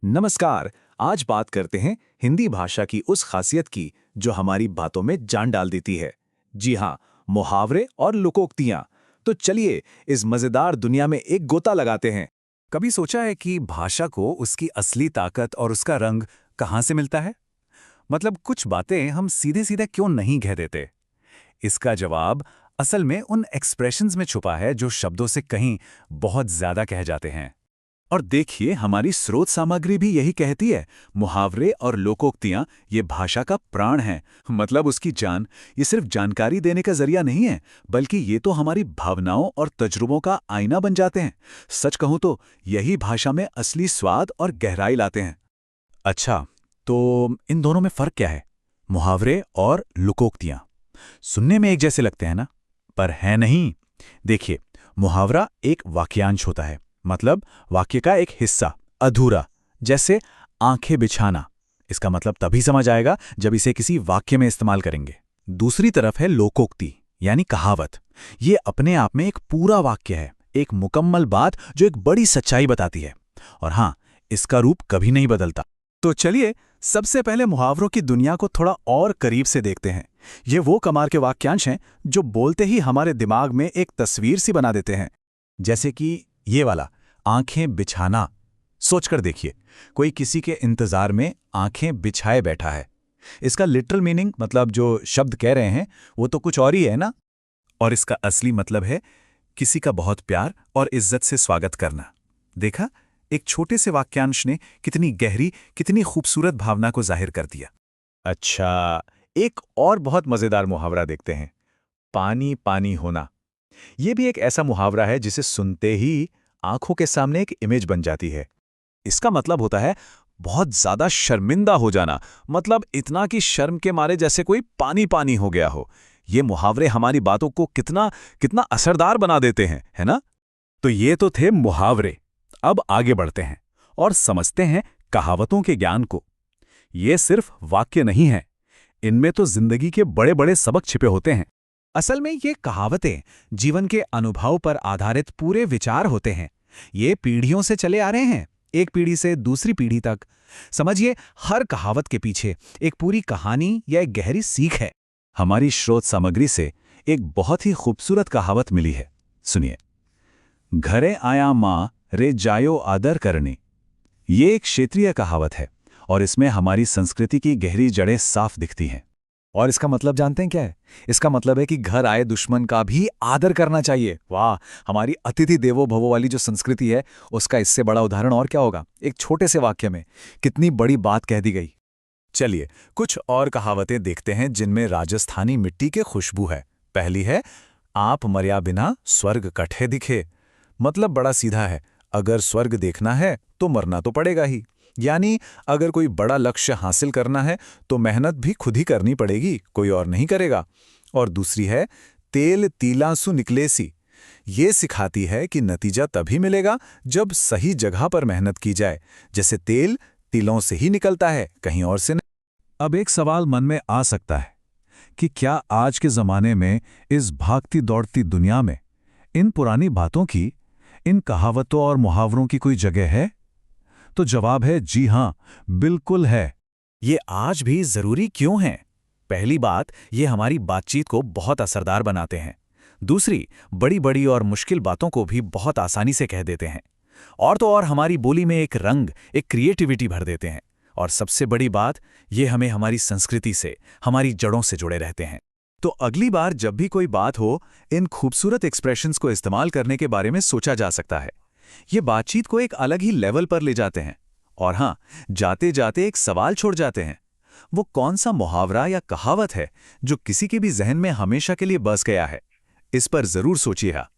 नमस्कार। आज बात करते हैं हिंदी भाषा की उस खासियत की जो हमारी बातों में जान डाल देती है। जी हाँ, मुहावरे और लोकोक्तियां। तो चलिए इस मजेदार दुनिया में एक गोता लगाते हैं। कभी सोचा है कि भाषा को उसकी असली ताकत और उसका रंग कहाँ से मिलता है? मतलब कुछ बातें हम सीधे सीधे क्यों नहीं कह देते? इसका जवाब असल में उन एक्सप्रेशंस में छुपा है जो शब्दों से कहीं बहुत ज्यादा कह जाते हैं। और देखिए, हमारी स्रोत सामग्री भी यही कहती है। मुहावरे और लोकोक्तियां ये भाषा का प्राण हैं। मतलब उसकी जान। ये सिर्फ जानकारी देने का जरिया नहीं है, बल्कि ये तो हमारी भावनाओं और तजुर्बों का आईना बन जाते हैं। सच कहूं तो यही भाषा में असली स्वाद और गहराई लाते हैं। अच्छा, तो इन दोनों में फर्क क्या है? मुहावरे और लोकोक्तियां सुनने में एक जैसे लगते हैं ना, पर है नहीं। देखिए, मुहावरा एक वाक्यांश होता है, मतलब वाक्य का एक हिस्सा, अधूरा। जैसे आंखें बिछाना, इसका मतलब तभी समझ आएगा जब इसे किसी वाक्य में इस्तेमाल करेंगे। दूसरी तरफ है लोकोक्ति, यानी कहावत। ये अपने आप में एक पूरा वाक्य है, एक मुकम्मल बात जो एक बड़ी सच्चाई बताती है। और हाँ, इसका रूप कभी नहीं बदलता। तो चलिए सबसे पहले मुहावरों की दुनिया को थोड़ा और करीब से देखते हैं। ये वो कमाल के वाक्यांश हैं जो बोलते ही हमारे दिमाग में एक तस्वीर सी बना देते हैं। जैसे कि ये वाला, आंखें बिछाना। सोचकर देखिए, कोई किसी के इंतजार में आंखें बिछाए बैठा है। इसका लिटरल मीनिंग, मतलब जो शब्द कह रहे हैं, वो तो कुछ और ही है ना। और इसका असली मतलब है किसी का बहुत प्यार और इज्जत से स्वागत करना। देखा, एक छोटे से वाक्यांश ने कितनी गहरी, कितनी खूबसूरत भावना को जाहिर कर दिया। अच्छा, एक और बहुत मजेदार मुहावरा देखते हैं। पानी पानी होना। ये भी एक ऐसा मुहावरा है जिसे सुनते ही आंखों के सामने एक इमेज बन जाती है। इसका मतलब होता है बहुत ज्यादा शर्मिंदा हो जाना, मतलब इतना कि शर्म के मारे जैसे कोई पानी पानी हो गया हो। ये मुहावरे हमारी बातों को कितना कितना असरदार बना देते हैं, है ना? तो ये तो थे मुहावरे। अब आगे बढ़ते हैं और समझते हैं कहावतों के ज्ञान को। ये सिर्फ वाक्य नहीं है, इनमें तो जिंदगी के बड़े बड़े सबक छिपे होते हैं। असल में ये कहावतें जीवन के अनुभव पर आधारित पूरे विचार होते हैं। ये पीढ़ियों से चले आ रहे हैं, एक पीढ़ी से दूसरी पीढ़ी तक। समझिए, हर कहावत के पीछे एक पूरी कहानी या एक गहरी सीख है। हमारी स्रोत सामग्री से एक बहुत ही खूबसूरत कहावत मिली है, सुनिए। घरे आया माँ रे जायो आदर करने। ये एक क्षेत्रीय कहावत है और इसमें हमारी संस्कृति की गहरी जड़ें साफ दिखती हैं। और इसका मतलब जानते हैं क्या है? इसका मतलब है कि घर आए दुश्मन का भी आदर करना चाहिए। वाह, हमारी अतिथि देवो भवो वाली जो संस्कृति है, उसका इससे बड़ा उदाहरण और क्या होगा? एक छोटे से वाक्य में कितनी बड़ी बात कह दी गई। चलिए कुछ और कहावतें देखते हैं जिनमें राजस्थानी मिट्टी के खुशबू है। पहली है, आप मर्या बिना स्वर्ग कठे दिखे। मतलब बड़ा सीधा है, अगर स्वर्ग देखना है तो मरना तो पड़ेगा ही। यानी अगर कोई बड़ा लक्ष्य हासिल करना है तो मेहनत भी खुद ही करनी पड़ेगी, कोई और नहीं करेगा। और दूसरी है, तेल तीलासु निकलेसी। ये सिखाती है कि नतीजा तभी मिलेगा जब सही जगह पर मेहनत की जाए। जैसे तेल तिलों से ही निकलता है, कहीं और से नहीं। अब एक सवाल मन में आ सकता है कि क्या आज के जमाने में, इस भागती दौड़ती दुनिया में, इन पुरानी बातों की, इन कहावतों और मुहावरों की कोई जगह है? तो जवाब है जी हां, बिल्कुल है। ये आज भी जरूरी क्यों हैं? पहली बात, ये हमारी बातचीत को बहुत असरदार बनाते हैं। दूसरी, बड़ी बड़ी और मुश्किल बातों को भी बहुत आसानी से कह देते हैं। और तो और हमारी बोली में एक रंग, एक क्रिएटिविटी भर देते हैं। और सबसे बड़ी बात, ये हमें हमारी संस्कृति से, हमारी जड़ों से जुड़े रहते हैं। तो अगली बार जब भी कोई बात हो, इन खूबसूरत एक्सप्रेशंस को इस्तेमाल करने के बारे में सोचा जा सकता है। ये बातचीत को एक अलग ही लेवल पर ले जाते हैं। और हां, जाते जाते एक सवाल छोड़ जाते हैं। वो कौन सा मुहावरा या कहावत है जो किसी के भी जहन में हमेशा के लिए बस गया है? इस पर जरूर सोचिएगा।